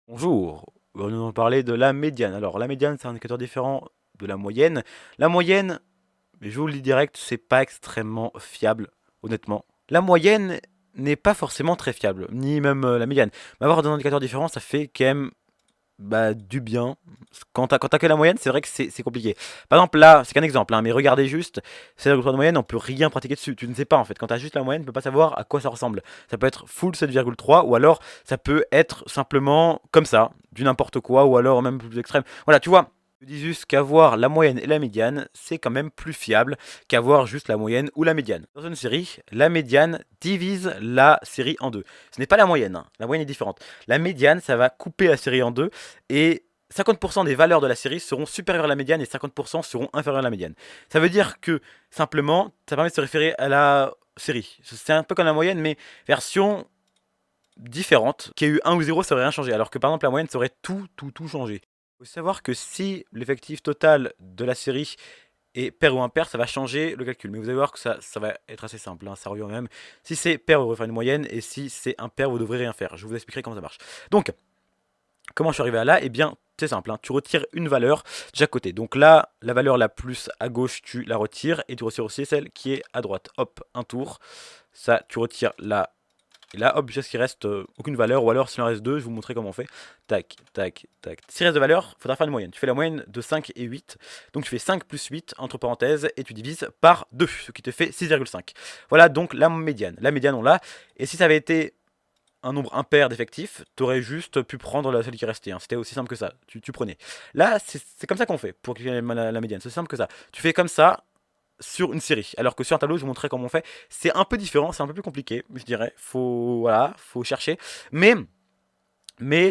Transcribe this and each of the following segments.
Bonjour, nous allons parler de la médiane. Alors la médiane c'est un indicateur différent de la moyenne. La moyenne, je vous le dis direct, c'est pas extrêmement fiable, honnêtement. La moyenne n'est pas forcément très fiable, ni même la médiane. Mais avoir des indicateurs différents, ça fait quand même du bien. Quand t'as que la moyenne, c'est vrai que c'est compliqué. Par exemple, là, c'est qu'un exemple, hein, mais regardez juste, c'est la de moyenne, on peut rien pratiquer dessus. Tu ne sais pas en fait. Quand t'as juste la moyenne, tu peux pas savoir à quoi ça ressemble. Ça peut être full 7,3 ou alors ça peut être simplement comme ça, du n'importe quoi, ou alors même plus extrême. Voilà, tu vois. Je dis juste qu'avoir la moyenne et la médiane, c'est quand même plus fiable qu'avoir juste la moyenne ou la médiane. Dans une série, la médiane divise la série en deux. Ce n'est pas la moyenne, hein. La moyenne est différente. La médiane, ça va couper la série en deux et 50% des valeurs de la série seront supérieures à la médiane et 50% seront inférieures à la médiane. Ça veut dire que simplement, ça permet de se référer à la série. C'est un peu comme la moyenne, mais version différente. Qu'il y ait eu 1 ou 0, ça aurait rien changé. Alors que par exemple, la moyenne, ça aurait tout changé. Il faut savoir que si l'effectif total de la série est pair ou impair, ça va changer le calcul. Mais vous allez voir que ça va être assez simple, hein, ça revient au même. Si c'est pair, vous devrez faire une moyenne, et si c'est impair, vous devrez rien faire. Je vous expliquerai comment ça marche. Donc, comment je suis arrivé à là? Eh bien, c'est simple, hein, tu retires une valeur de chaque côté. Donc là, la valeur la plus à gauche, tu la retires, et tu retires aussi celle qui est à droite. Hop, un tour. Ça, tu retires là. Et là, hop, jusqu'à ce qu'il reste aucune valeur, ou alors s'il en reste deux, je vais vous montrer comment on fait. Tac, tac, tac. S'il reste de valeur, il faudra faire une moyenne. Tu fais la moyenne de 5 et 8. Donc tu fais 5 plus 8, entre parenthèses, et tu divises par 2, ce qui te fait 6,5. Voilà donc la médiane. La médiane, on l'a. Et si ça avait été un nombre impair d'effectifs, tu aurais juste pu prendre celle qui restait, hein. C'était aussi simple que ça. Tu prenais. Là, c'est comme ça qu'on fait pour calculer la médiane. C'est simple que ça. Tu fais comme ça sur une série. Alors que sur un tableau, je vous montrerai comment on fait. C'est un peu différent, c'est un peu plus compliqué, je dirais. Voilà, faut chercher. Mais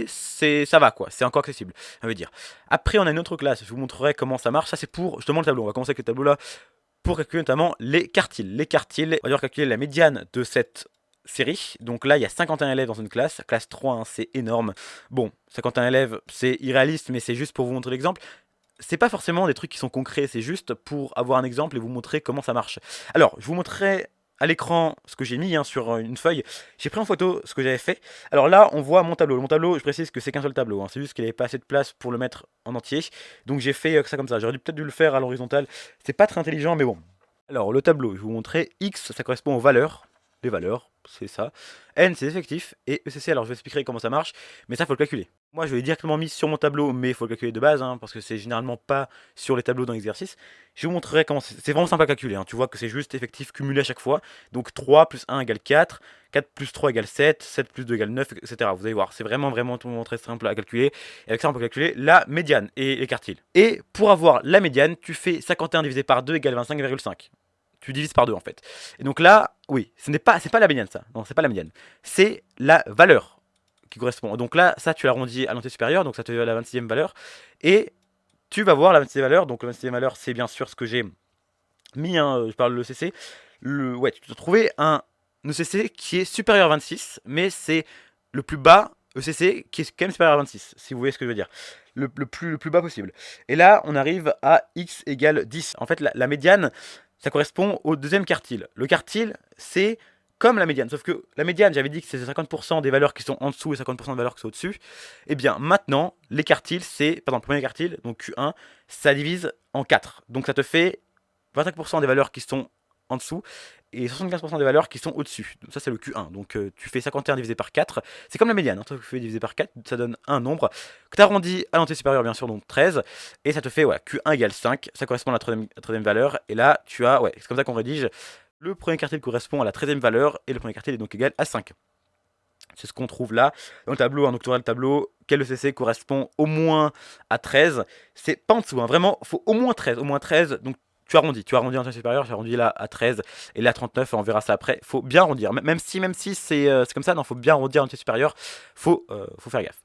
ça va quoi, c'est encore accessible, ça veut dire. Après, on a une autre classe, je vous montrerai comment ça marche. Ça, c'est pour justement le tableau. On va commencer avec le tableau là pour calculer notamment les quartiles. Les quartiles, on va devoir calculer la médiane de cette série. Donc là, il y a 51 élèves dans une classe. Classe 3, hein, c'est énorme. Bon, 51 élèves, c'est irréaliste, mais c'est juste pour vous montrer l'exemple. C'est pas forcément des trucs qui sont concrets, c'est juste pour avoir un exemple et vous montrer comment ça marche. Alors, je vous montrerai à l'écran ce que j'ai mis, hein, sur une feuille. J'ai pris en photo ce que j'avais fait. Alors là, on voit mon tableau. Mon tableau, je précise que c'est qu'un seul tableau, hein. C'est juste qu'il n'y avait pas assez de place pour le mettre en entier. Donc j'ai fait ça comme ça. J'aurais peut-être dû le faire à l'horizontale. C'est pas très intelligent, mais bon. Alors, le tableau, je vais vous montrer. X, ça correspond aux valeurs. Les valeurs, c'est ça. N, c'est l'effectif. Et ECC, alors je vous expliquerai comment ça marche. Mais ça, faut le calculer. Moi, je l'ai directement mis sur mon tableau, mais il faut le calculer de base, hein, parce que c'est généralement pas sur les tableaux dans l'exercice. Je vous montrerai comment c'est vraiment simple à calculer, hein. Tu vois que c'est juste effectif cumulé à chaque fois. Donc 3 plus 1 égale 4, 4 plus 3 égale 7, 7 plus 2 égale 9, etc. Vous allez voir, c'est vraiment très simple à calculer. Et avec ça, on peut calculer la médiane et les quartiles. Et pour avoir la médiane, tu fais 51 divisé par 2 égale 25,5. Tu divises par 2 en fait. Et donc là, oui, c'est pas la médiane ça. Non, c'est pas la médiane. C'est la valeur qui correspond. Donc là, ça, tu l'arrondis à l'entier supérieur, donc ça te fait la 26e valeur. Et tu vas voir la 26e valeur. Donc la 26e valeur, c'est bien sûr ce que j'ai mis, hein, je parle de l'ECC. Ouais, tu dois trouver un ECC qui est supérieur à 26, mais c'est le plus bas ECC qui est quand même supérieur à 26, si vous voyez ce que je veux dire. Le plus bas possible. Et là, on arrive à x égale 10. En fait, la médiane, ça correspond au deuxième quartile. Le quartile, c'est comme la médiane, sauf que la médiane, j'avais dit que c'est 50% des valeurs qui sont en dessous et 50% des valeurs qui sont au-dessus. Et bien maintenant, les quartiles, pardon, le premier quartile, donc Q1, ça divise en 4. Donc ça te fait 25% des valeurs qui sont en dessous et 75% des valeurs qui sont au-dessus. Ça, c'est le Q1. Donc, tu fais 51 divisé par 4. C'est comme la médiane. Hein. Tu fais divisé par 4, ça donne un nombre que tu arrondis à l'entier supérieur, bien sûr, donc 13. Et ça te fait Q1 égale 5. Ça correspond à la troisième valeur. Et là, tu as, c'est comme ça qu'on rédige. Le premier quartile correspond à la 13e valeur et le premier quartile est donc égal à 5. C'est ce qu'on trouve là dans le tableau, donc tu auras le tableau, quel ECC correspond au moins à 13. C'est pas en dessous, hein. Vraiment, il faut au moins 13. Au moins 13, donc tu arrondis en entier supérieur, j'ai arrondi là à 13 et là à 39, on verra ça après. Faut bien arrondir, même si c'est comme ça, non, faut bien arrondir en entier supérieur, faut faire gaffe.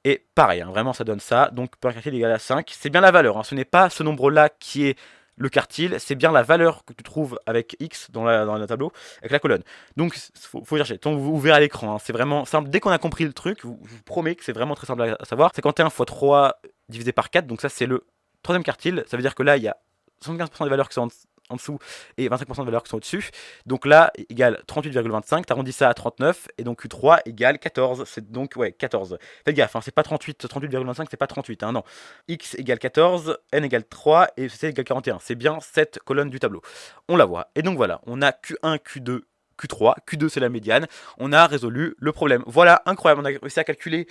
Et pareil, hein, vraiment ça donne ça, donc per quartile égal à 5, c'est bien la valeur, hein. Ce n'est pas ce nombre là qui est le quartile, c'est bien la valeur que tu trouves avec X dans le tableau, avec la colonne. Donc faut chercher, donc vous verrez à l'écran, hein. C'est vraiment simple, dès qu'on a compris le truc, je vous promets que c'est vraiment très simple à savoir. 51 fois 3 divisé par 4, donc ça c'est le troisième quartile, ça veut dire que là il y a 75% des valeurs qui sont en dessous et 25% de valeurs qui sont au-dessus. Donc là, égale 38,25, t'arrondis ça à 39, et donc Q3 égale 14, c'est donc, ouais, 14. Faites gaffe, hein, c'est pas 38, 38,25, c'est pas 38, hein, non. X égale 14, N égale 3, et C égale 41. C'est bien cette colonne du tableau. On la voit. Et donc voilà, on a Q1, Q2, Q3, Q2 c'est la médiane, on a résolu le problème. Voilà, incroyable, on a réussi à calculer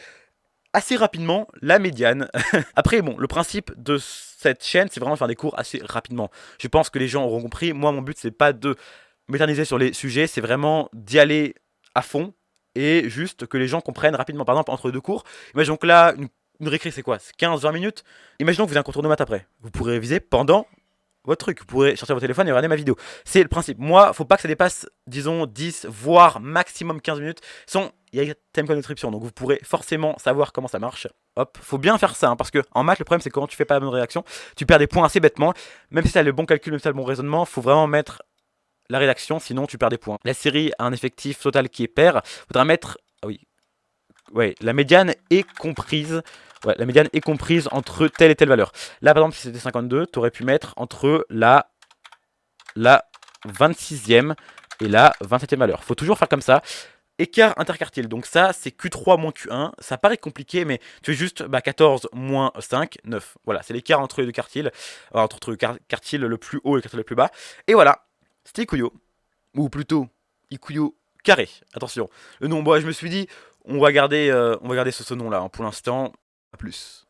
assez rapidement la médiane. Après, bon, le principe de cette chaîne, c'est vraiment de faire des cours assez rapidement. Je pense que les gens auront compris. Moi, mon but, c'est pas de m'éterniser sur les sujets, c'est vraiment d'y aller à fond et juste que les gens comprennent rapidement. Par exemple, entre deux cours, imaginons que là, une récré, c'est quoi? C'est 15-20 minutes. Imaginons que vous avez un contrôle de maths après. Vous pourrez réviser pendant votre truc. Vous pourrez sortir votre téléphone et regarder ma vidéo. C'est le principe. Moi, faut pas que ça dépasse, disons, 10, voire maximum 15 minutes. Il y a thème code d'inscription, donc vous pourrez forcément savoir comment ça marche. Hop, faut bien faire ça, hein, parce que en maths, le problème, c'est que quand tu fais pas la bonne réaction, tu perds des points assez bêtement. Même si tu as le bon calcul, même si tu as le bon raisonnement, faut vraiment mettre la rédaction, sinon tu perds des points. La série a un effectif total qui est pair. Faudra mettre... Ah oui. Ouais, la médiane est comprise. Ouais, la médiane est comprise entre telle et telle valeur. Là, par exemple, si c'était 52, tu aurais pu mettre entre la 26e et la 27e valeur. Faut toujours faire comme ça. Écart interquartile, donc ça c'est Q3 moins Q1, ça paraît compliqué mais tu fais juste 14 moins 5, 9. Voilà, c'est l'écart entre les deux quartiles, entre le quartile le plus haut et le quartile le plus bas. Et voilà, c'était Ikuyo, ou plutôt Ikuyo carré, attention. Le nom, bon, je me suis dit, on va garder ce nom là, hein, pour l'instant, à plus.